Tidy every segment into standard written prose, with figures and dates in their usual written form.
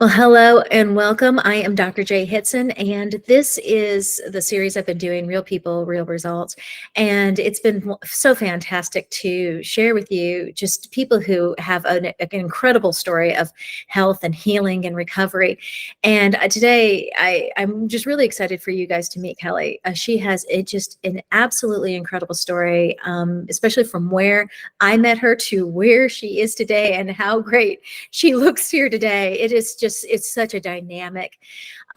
Well, hello and welcome. I am Dr. J. Hitson, and this is the series I've been doing, Real People, Real Results. And it's been so fantastic to share with you just people who have an incredible story of health and healing and recovery. And today, I'm just really excited for you guys to meet Keli. She has just an absolutely incredible story, especially from where I met her to where she is today and how great she looks here today. It is just, it's such a dynamic.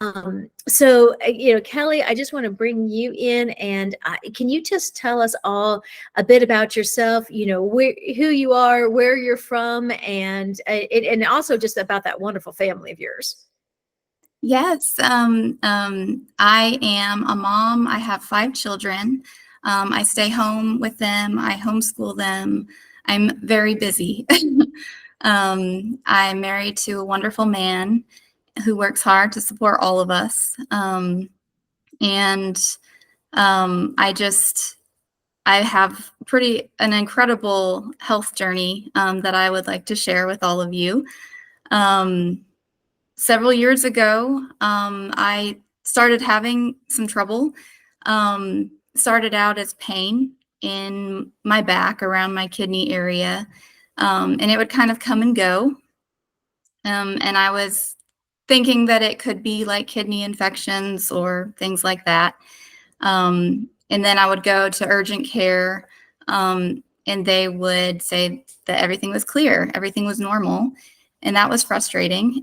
Keli, I just want to bring you in, and can you just tell us all a bit about yourself, who you are, where you're from, and also just about that wonderful family of yours. Yes, I am a mom. I have 5 children. I stay home with them. I homeschool them. I'm very busy. I'm married to a wonderful man who works hard to support all of us. And I have an incredible health journey that I would like to share with all of you. Several years ago, I started having some trouble. Started out as pain in my back around my kidney area, and it would kind of come and go. And I was thinking that it could be like kidney infections or things like that. And then I would go to urgent care, and they would say that everything was clear, everything was normal, and that was frustrating.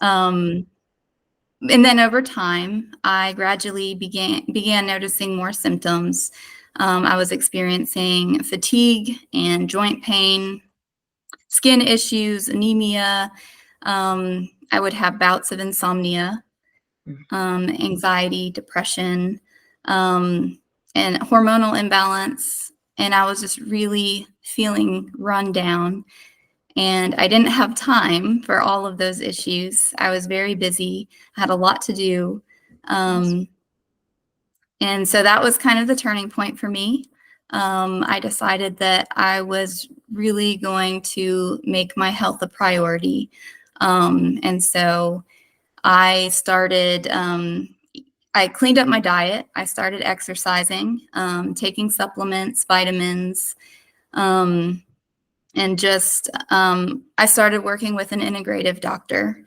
And then over time, I gradually began noticing more symptoms. I was experiencing fatigue and joint pain, skin issues, anemia. I would have bouts of insomnia, anxiety, depression, and hormonal imbalance. And I was just really feeling run down. And I didn't have time for all of those issues. I was very busy, I had a lot to do. And so that was kind of the turning point for me. I decided that I was really going to make my health a priority. And so I started, I cleaned up my diet. I started exercising, taking supplements, vitamins, and just I started working with an integrative doctor,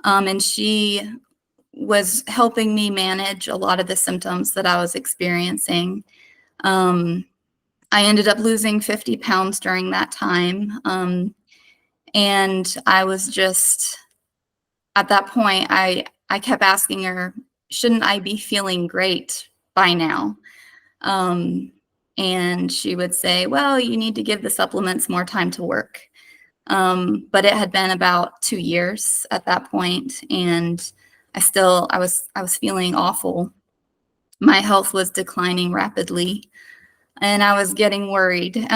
and she was helping me manage a lot of the symptoms that I was experiencing. I ended up losing 50 pounds during that time, and I was just, at that point, I kept asking her, shouldn't I be feeling great by now? And she would say, well, you need to give the supplements more time to work. But it had been about 2 years at that point, and I was feeling awful. My health was declining rapidly, and I was getting worried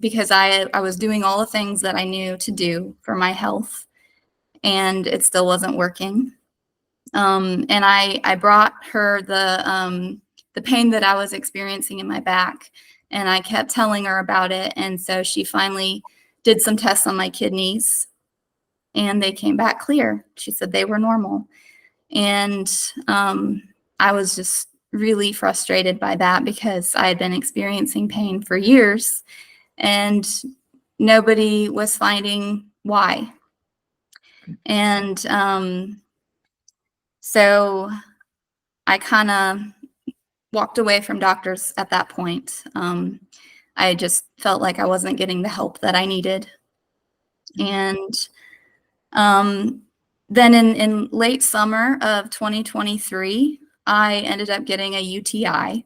because I was doing all the things that I knew to do for my health, and it still wasn't working. And I brought her the pain that I was experiencing in my back, and I kept telling her about it. And so she finally did some tests on my kidneys, and they came back clear. She said they were normal. And I was just really frustrated by that because I had been experiencing pain for years, and nobody was finding why. And so I kind of walked away from doctors at that point. I just felt like I wasn't getting the help that I needed. And then in late summer of 2023, I ended up getting a UTI.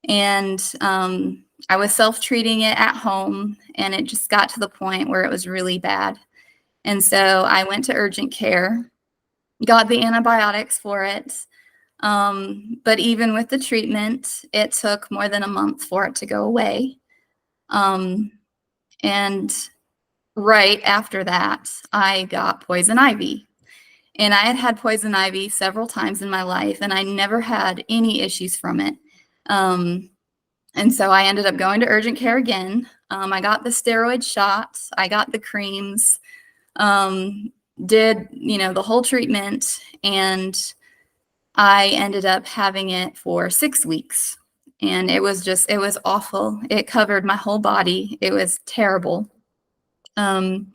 And I was self-treating it at home, and it just got to the point where it was really bad. And so I went to urgent care, got the antibiotics for it. But even with the treatment, it took more than a month for it to go away. And right after that, I got poison ivy. And I had had poison ivy several times in my life, and I never had any issues from it. And so I ended up going to urgent care again. I got the steroid shots. I got the creams. did, the whole treatment, and I ended up having it for 6 weeks. And it was awful. It covered my whole body. It was terrible. And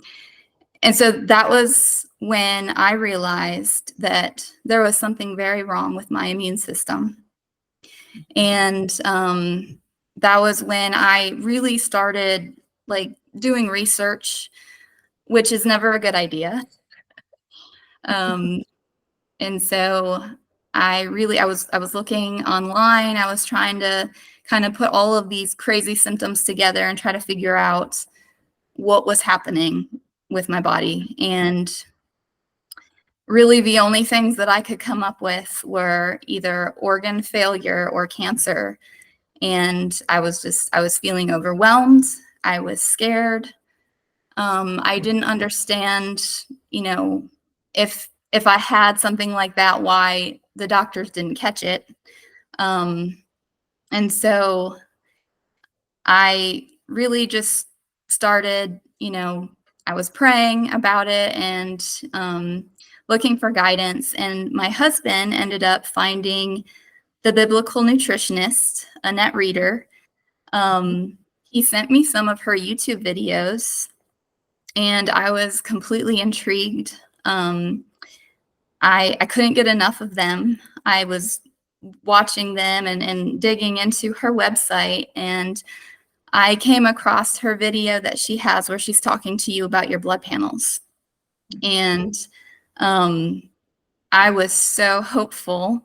so that was when I realized that there was something very wrong with my immune system. And that was when I really started like doing research, which is never a good idea. And so I was looking online. I was trying to kind of put all of these crazy symptoms together and try to figure out what was happening with my body. And really the only things that I could come up with were either organ failure or cancer. And I was feeling overwhelmed. I was scared. I didn't understand, if I had something like that, why the doctors didn't catch it. And so I really just started, I was praying about it and looking for guidance. And my husband ended up finding the biblical nutritionist, Annette Reeder. He sent me some of her YouTube videos, and I was completely intrigued. I couldn't get enough of them. I was watching them and digging into her website, and I came across her video that she has where she's talking to you about your blood panels. And I was so hopeful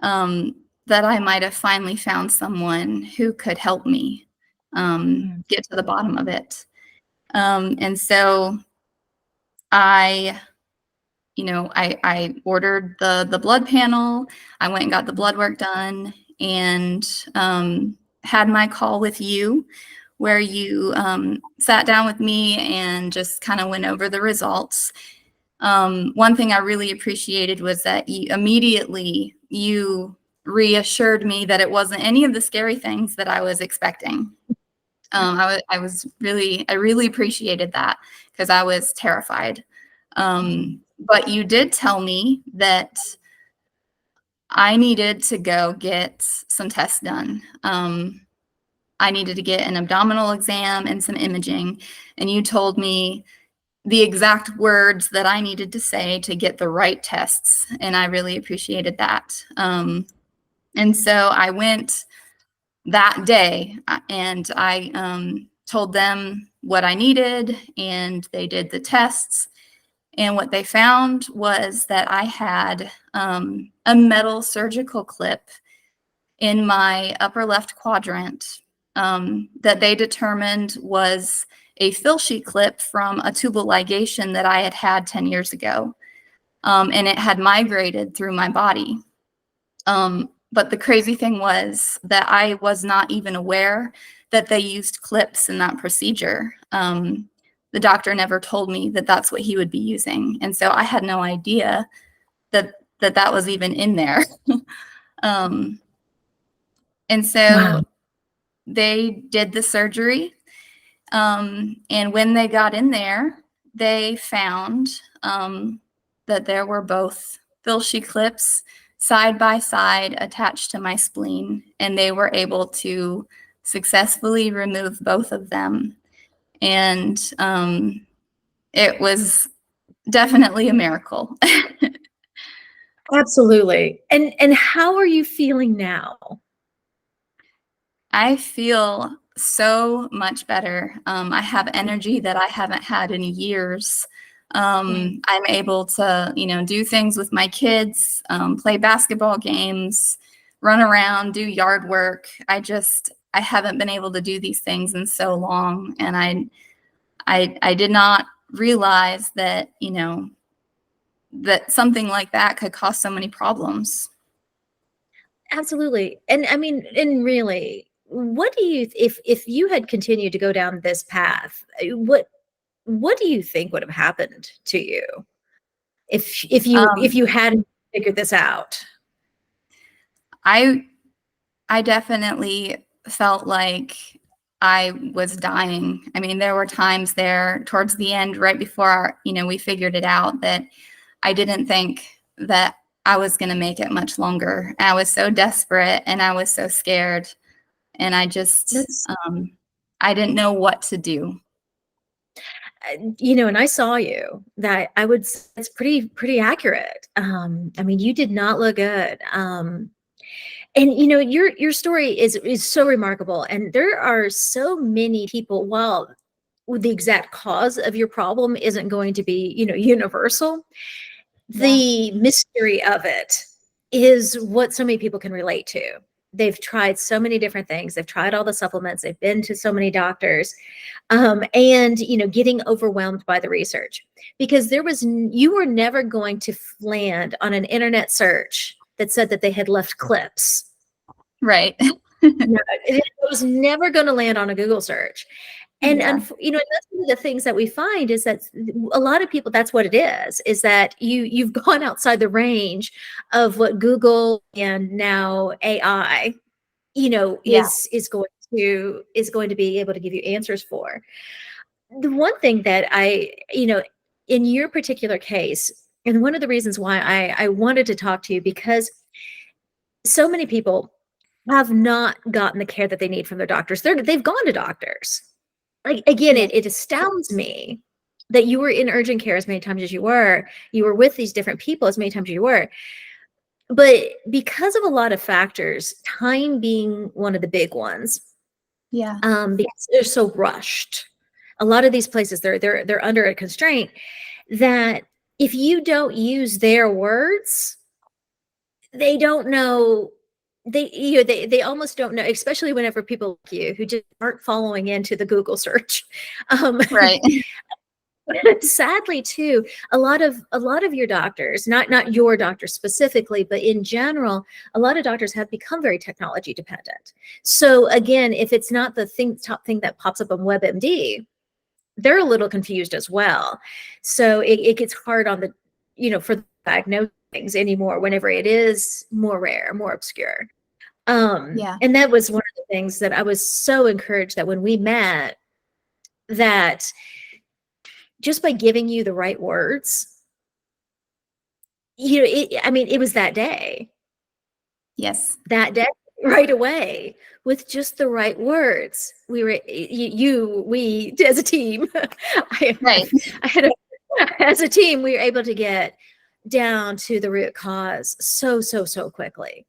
that I might have finally found someone who could help me get to the bottom of it. And so I ordered the blood panel. I went and got the blood work done, and had my call with you, where you sat down with me and just kind of went over the results. One thing I really appreciated was that you reassured me that it wasn't any of the scary things that I was expecting. I really appreciated that, because I was terrified. But you did tell me that I needed to go get some tests done. I needed to get an abdominal exam and some imaging. And you told me the exact words that I needed to say to get the right tests. And I really appreciated that. And so I went that day, and I told them what I needed, and they did the tests. And what they found was that I had a metal surgical clip in my upper left quadrant that they determined was a fill sheet clip from a tubal ligation that I had had 10 years ago. And it had migrated through my body. But the crazy thing was that I was not even aware that they used clips in that procedure. The doctor never told me that that's what he would be using. And so I had no idea that was even in there. And so Wow. they did the surgery. And when they got in there, they found that there were both fill sheet clips side by side attached to my spleen, and they were able to successfully remove both of them. And it was definitely a miracle. Absolutely. And how are you feeling now? I feel so much better. I have energy that I haven't had in years. I'm able to, do things with my kids, play basketball games, run around, do yard work. I haven't been able to do these things in so long. And I did not realize that, that something like that could cause so many problems. Absolutely. And I mean, and really, what do you if you had continued to go down this path, what do you think would have happened to you if you hadn't figured this out? I definitely felt like I was dying. I mean, there were times there towards the end, right before we figured it out, that I didn't think that I was going to make it much longer. I was so desperate and I was so scared. And That's, I didn't know what to do. and I saw you, that I would, it's pretty accurate. I mean, you did not look good. And your story is so remarkable. And there are so many people, while the exact cause of your problem isn't going to be, universal, Yeah. the mystery of it is what so many people can relate to. They've tried so many different things. They've tried all the supplements. They've been to so many doctors, and getting overwhelmed by the research, because you were never going to land on an internet search that said that they had left clips. Right. No, it was never going to land on a Google search. And, Yeah. and that's one of the things that we find, is that a lot of people, that's what it is that you've gone outside the range of what Google and now AI, Yeah. is going to be able to give you answers for. The one thing that in your particular case, and one of the reasons why I wanted to talk to you, because so many people have not gotten the care that they need from their doctors. They've gone to doctors. Like, again, Yeah. it astounds me that you were in urgent care as many times as you were with these different people as many times as you were. But because of a lot of factors, time being one of the big ones, Yeah. because they're so rushed. A lot of these places, they're under a constraint that if you don't use their words, they don't know. They almost don't know, especially whenever people like you, who just aren't following into the Google search. Um, Right. Sadly, too, a lot of your doctors, not your doctor specifically, but in general, a lot of doctors have become very technology dependent. So again, if it's not the top thing that pops up on WebMD, they're a little confused as well. So it gets hard on for the diagnose things anymore whenever it is more rare, more obscure. Yeah. And that was one of the things that I was so encouraged that when we met, that just by giving you the right words, I mean, it was that day, Yes. right away, with just the right words. We as a team, I, Right. I had as a team, we were able to get down to the root cause so quickly.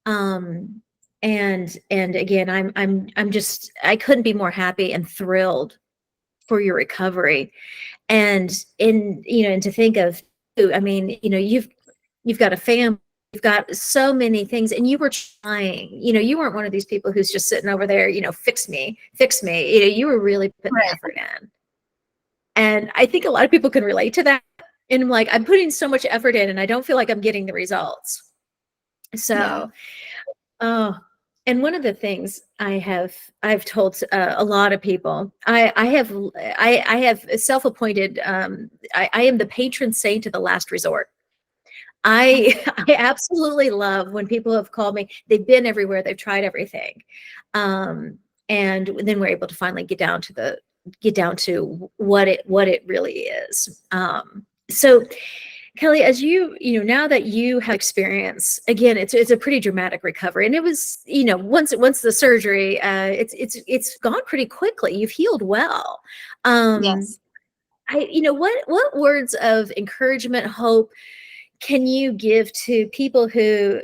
Um, and again, I couldn't be more happy and thrilled for your recovery. And to think of, I mean, you've got a family, you've got so many things, and you were trying. You weren't one of these people who's just sitting over there, fix me. You were really putting the Right. effort in. And I think a lot of people can relate to that. And I'm like, I'm putting so much effort in and I don't feel like I'm getting the results. Yeah. So, oh, and one of the things I've told a lot of people, I have self-appointed, I am the patron saint of the last resort. I I absolutely love when people have called me. They've been everywhere. They've tried everything, and then we're able to finally get down to what it really is. So, Keli, as now that you have experience, again, it's a pretty dramatic recovery, and it was once the surgery, it's gone pretty quickly. You've healed well. Um, Yes. what words of encouragement, hope can you give to people who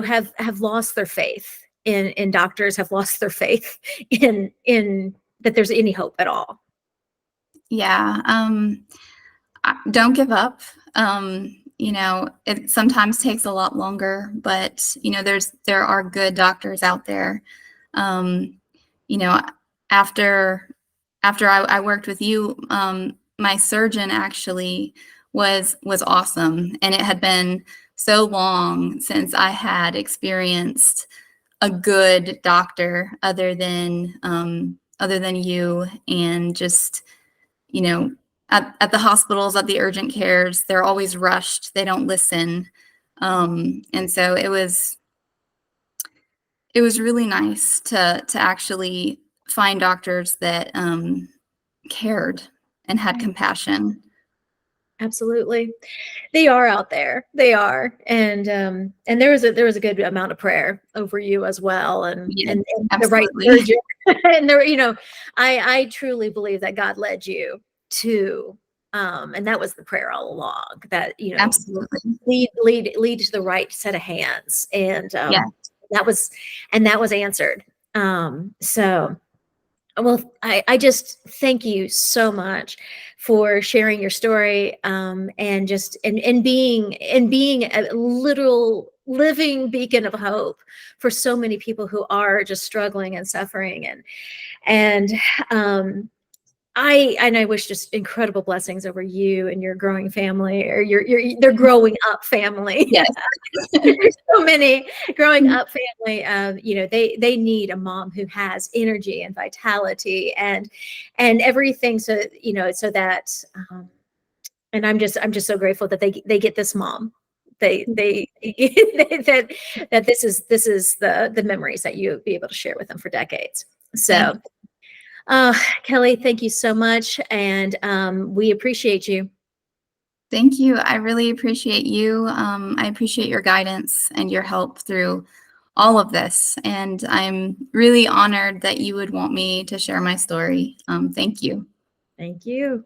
have lost their faith in doctors, have lost their faith in that there's any hope at all? Yeah. Don't give up. It sometimes takes a lot longer, but there are good doctors out there. Um, you know, after I worked with you, my surgeon actually was awesome, and it had been so long since I had experienced a good doctor other than you, and just you know at the hospitals, at the urgent cares, they're always rushed. They don't listen. And so it was really nice to actually find doctors that cared and had compassion. Absolutely. They are out there. They are. And there was a good amount of prayer over you as well, Yeah, and the right absolutely. surgeon. And there, I truly believe that God led you to, and that was the prayer all along, that, Absolutely. lead to the right set of hands. And Yeah. that was that was answered. So well, I just thank you so much for sharing your story, and just and being a literal living beacon of hope for so many people who are just struggling and suffering. And um, I wish just incredible blessings over you and your growing family, or their growing up family. Yes. There's so many growing up family. They need a mom who has energy and vitality and everything. So so that, and I'm just so grateful that they get this mom. They that this is the memories that you'll be able to share with them for decades. Thank So, uh, Kelly, thank you so much, and we appreciate you. Thank you. I really appreciate you. I appreciate your guidance and your help through all of this. And I'm really honored that you would want me to share my story. Thank you. Thank you.